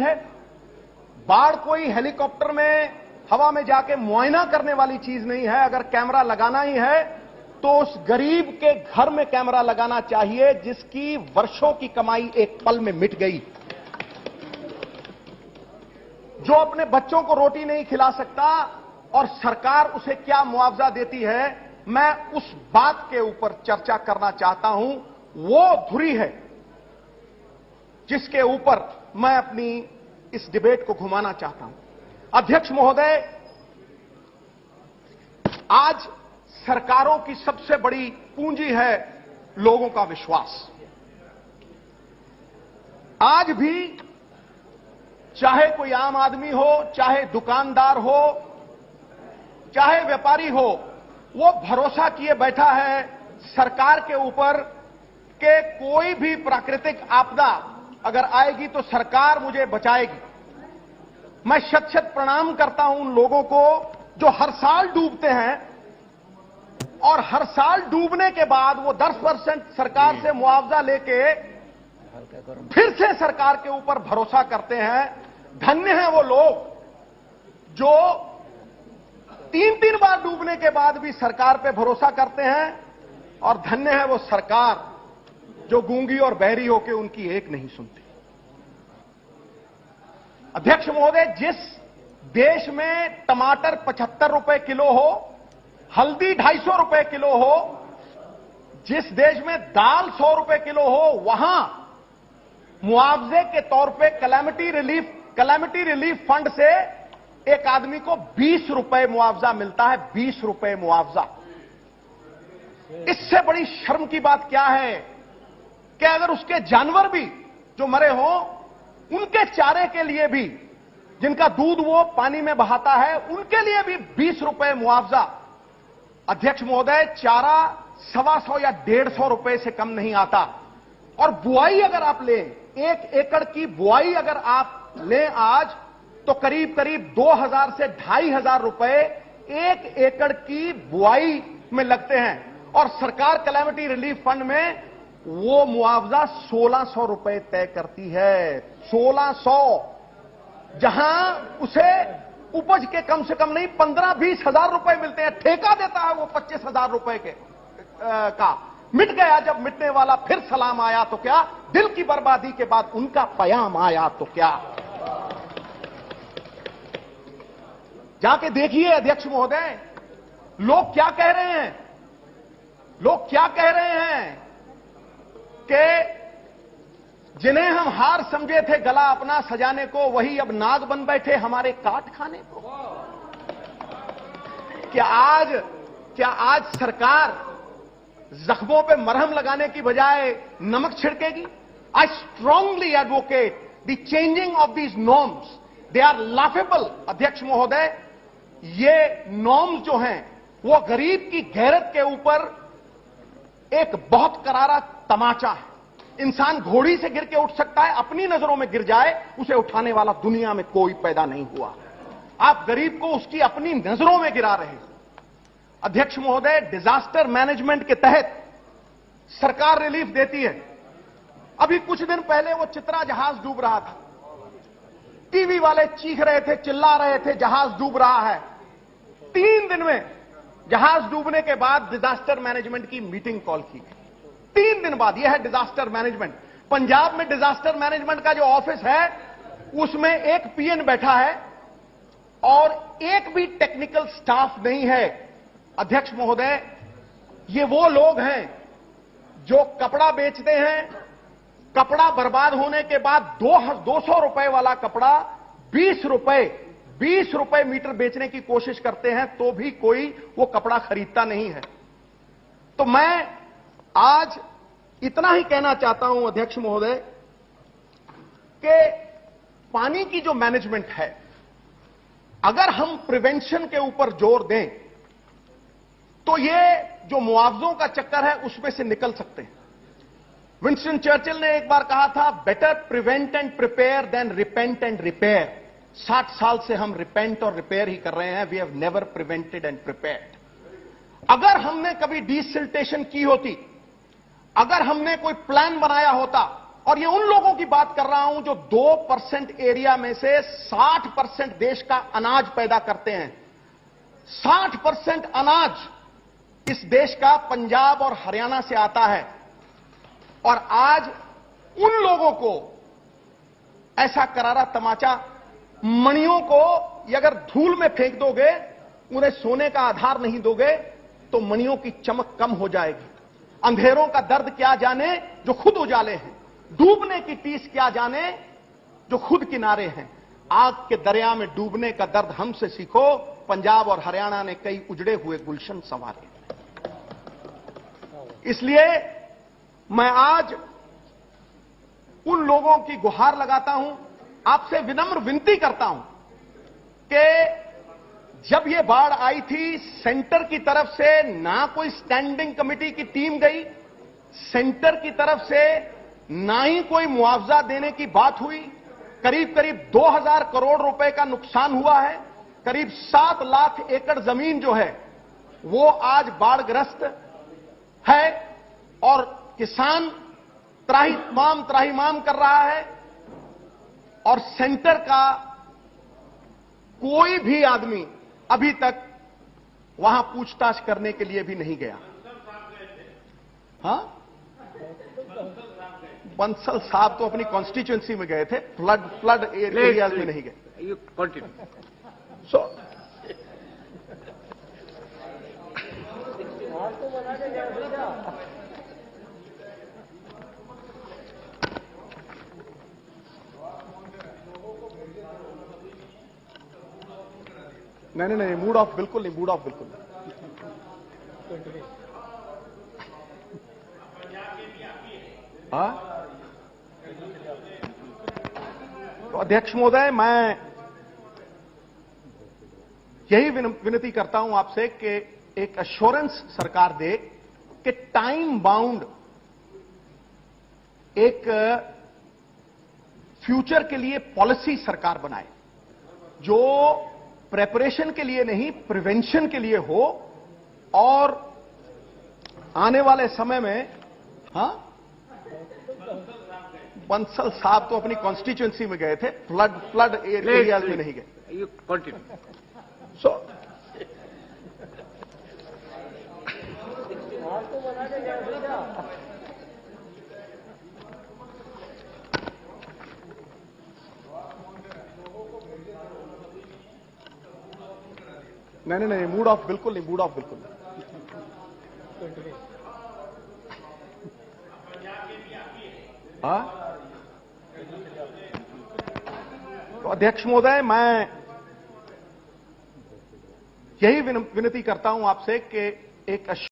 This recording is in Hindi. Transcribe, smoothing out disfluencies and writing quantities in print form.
है। बाढ़ कोई हेलीकॉप्टर में हवा में जाके मुआयना करने वाली चीज नहीं है। अगर कैमरा लगाना ही है तो उस गरीब के घर में कैमरा लगाना चाहिए जिसकी वर्षों की कमाई एक पल में मिट गई, जो अपने बच्चों को रोटी नहीं खिला सकता और सरकार उसे क्या मुआवजा देती है। मैं उस बात के ऊपर चर्चा करना चाहता हूं। वो धुरी है जिसके ऊपर मैं अपनी इस डिबेट को घुमाना चाहता हूं। अध्यक्ष महोदय, आज सरकारों की सबसे बड़ी पूंजी है लोगों का विश्वास। आज भी चाहे कोई आम आदमी हो, चाहे दुकानदार हो, चाहे व्यापारी हो, वो भरोसा किए बैठा है सरकार के ऊपर कि कोई भी प्राकृतिक आपदा अगर आएगी तो सरकार मुझे बचाएगी। मैं शत शत प्रणाम करता हूं उन लोगों को जो हर साल डूबते हैं और हर साल डूबने के बाद वो 10% सरकार से मुआवजा लेके फिर से सरकार के ऊपर भरोसा करते हैं। धन्य हैं वो लोग जो 3-3 बार डूबने के बाद भी सरकार पे भरोसा करते हैं, और धन्य है वो सरकार जो गूंगी और बहरी होकर उनकी एक नहीं सुनती। अध्यक्ष महोदय, जिस देश में टमाटर 75 रुपए किलो हो, हल्दी 250 रुपए किलो हो, जिस देश में दाल 100 रुपए किलो हो, वहां मुआवजे के तौर पे कैलामिटी रिलीफ फंड से एक आदमी को 20 रुपए मुआवजा मिलता है। 20 रुपए मुआवजा। इससे बड़ी शर्म की बात क्या है कि अगर उसके जानवर भी जो मरे हों, उनके चारे के लिए भी, जिनका दूध वो पानी में बहाता है, उनके लिए भी 20 रुपए मुआवजा। अध्यक्ष महोदय, चारा 125 या 150 रुपए से कम नहीं आता। और बुआई अगर आप लें, 1 एकड़ की बुआई अगर आप लें आज, तो करीब करीब 2000 से 2500 रुपए 1 एकड़ की बुआई में लगते हैं। और सरकार कैलामिटी रिलीफ फंड में वो मुआवजा 1600 रुपए तय करती है। 1600, जहां उसे उपज के कम से कम नहीं 15-20 हजार रुपए मिलते हैं। ठेका देता है वो 25,000 रुपए के का। मिट गया जब मिटने वाला, फिर सलाम आया तो क्या, दिल की बर्बादी के बाद उनका पयाम आया तो क्या। जाके देखिए अध्यक्ष महोदय, लोग क्या कह रहे हैं। लोग क्या कह रहे हैं कि जिन्हें हम हार समझे थे गला अपना सजाने को, वही अब नाग बन बैठे हमारे काट खाने को। क्या आज सरकार जख्मों पे मरहम लगाने की बजाय नमक छिड़केगी? I strongly advocate the changing of these norms. They are laughable. अध्यक्ष महोदय, ये नॉर्म्स जो हैं वो गरीब की गैरत के ऊपर एक बहुत करारा तमाचा है। इंसान घोड़ी से गिर के उठ सकता है, अपनी नजरों में गिर जाए, उसे उठाने वाला दुनिया में कोई पैदा नहीं हुआ। आप गरीब को उसकी अपनी नजरों में गिरा रहे हैं। अध्यक्ष महोदय, डिजास्टर मैनेजमेंट के तहत सरकार रिलीफ देती है। अभी कुछ दिन पहले वो चित्रा जहाज डूब रहा था, टीवी वाले चीख रहे थे, चिल्ला रहे थे, जहाज डूब रहा है। 3 दिन में जहाज डूबने के बाद डिजास्टर मैनेजमेंट की मीटिंग कॉल की गई। 3 दिन बाद। यह है डिजास्टर मैनेजमेंट। पंजाब में डिजास्टर मैनेजमेंट का जो ऑफिस है उसमें एक पीएन बैठा है और एक भी टेक्निकल स्टाफ नहीं है। अध्यक्ष महोदय, ये वो लोग हैं जो कपड़ा बेचते हैं, कपड़ा बर्बाद होने के बाद 200 रुपए वाला कपड़ा 20 रुपए मीटर बेचने की कोशिश करते हैं, तो भी कोई वो कपड़ा खरीदता नहीं है। तो मैं आज इतना ही कहना चाहता हूं अध्यक्ष महोदय कि पानी की जो मैनेजमेंट है, अगर हम प्रिवेंशन के ऊपर जोर दें तो ये जो मुआवजों का चक्कर है उसमें से निकल सकते हैं। विंस्टन चर्चिल ने एक बार कहा था, better prevent and prepare than repent and repair. 60 साल से हम रिपेंट और रिपेयर ही कर रहे हैं। We have never prevented and prepared. अगर हमने कभी डिसिल्टेशन की होती, अगर हमने कोई प्लान बनाया होता और ये उन लोगों की बात कर रहा हूं जो 2% एरिया में से 60% देश का अनाज पैदा करते हैं। 60% अनाज इस देश का पंजाब और हरियाणा से आता है। और आज उन लोगों को ऐसा करारा तमाचा, मणियों को ये अगर धूल में फेंक दोगे, उन्हें सोने का आधार नहीं दोगे, तो मणियों की चमक कम हो जाएगी। अंधेरों का दर्द क्या जाने जो खुद उजाले हैं, डूबने की टीस क्या जाने जो खुद किनारे हैं। आग के दरिया में डूबने का दर्द हमसे सीखो। पंजाब और हरियाणा ने कई उजड़े हुए गुलशन संवारे। इसलिए मैं आज उन लोगों की गुहार लगाता हूं, आपसे विनम्र विनती करता हूं कि जब यह बाढ़ आई थी, सेंटर की तरफ से ना कोई स्टैंडिंग कमेटी की टीम गई, सेंटर की तरफ से ना ही कोई मुआवजा देने की बात हुई। करीब करीब 2000 करोड़ रुपए का नुकसान हुआ है। करीब 7 लाख एकड़ जमीन जो है वो आज बाढ़ग्रस्त है और किसान त्राहिमाम कर रहा है। और सेंटर का कोई भी आदमी अभी तक वहां पूछताछ करने के लिए भी नहीं गया। हां, बंसल साहब तो अपनी कॉन्स्टिट्यूएंसी में गए थे, फ्लड एरियाज में नहीं गए। सो नहीं, मूड ऑफ बिल्कुल नहीं, मूड ऑफ बिल्कुल नहीं। हाँ, तो अध्यक्ष महोदय, मैं यही विनती करता हूं आपसे कि एक एश्योरेंस सरकार दे कि टाइम बाउंड एक फ्यूचर के लिए पॉलिसी सरकार बनाए, जो प्रेपरेशन के लिए नहीं, प्रिवेंशन के लिए हो। और आने वाले समय में, हां, बंसल साहब तो अपनी कॉन्स्टिट्यूएंसी में गए थे, फ्लड एरियाज में नहीं गए। सो नहीं, मूड ऑफ बिल्कुल नहीं, मूड ऑफ बिल्कुल नहीं। हाँ, तो अध्यक्ष महोदय, मैं यही विनती करता हूं आपसे कि एक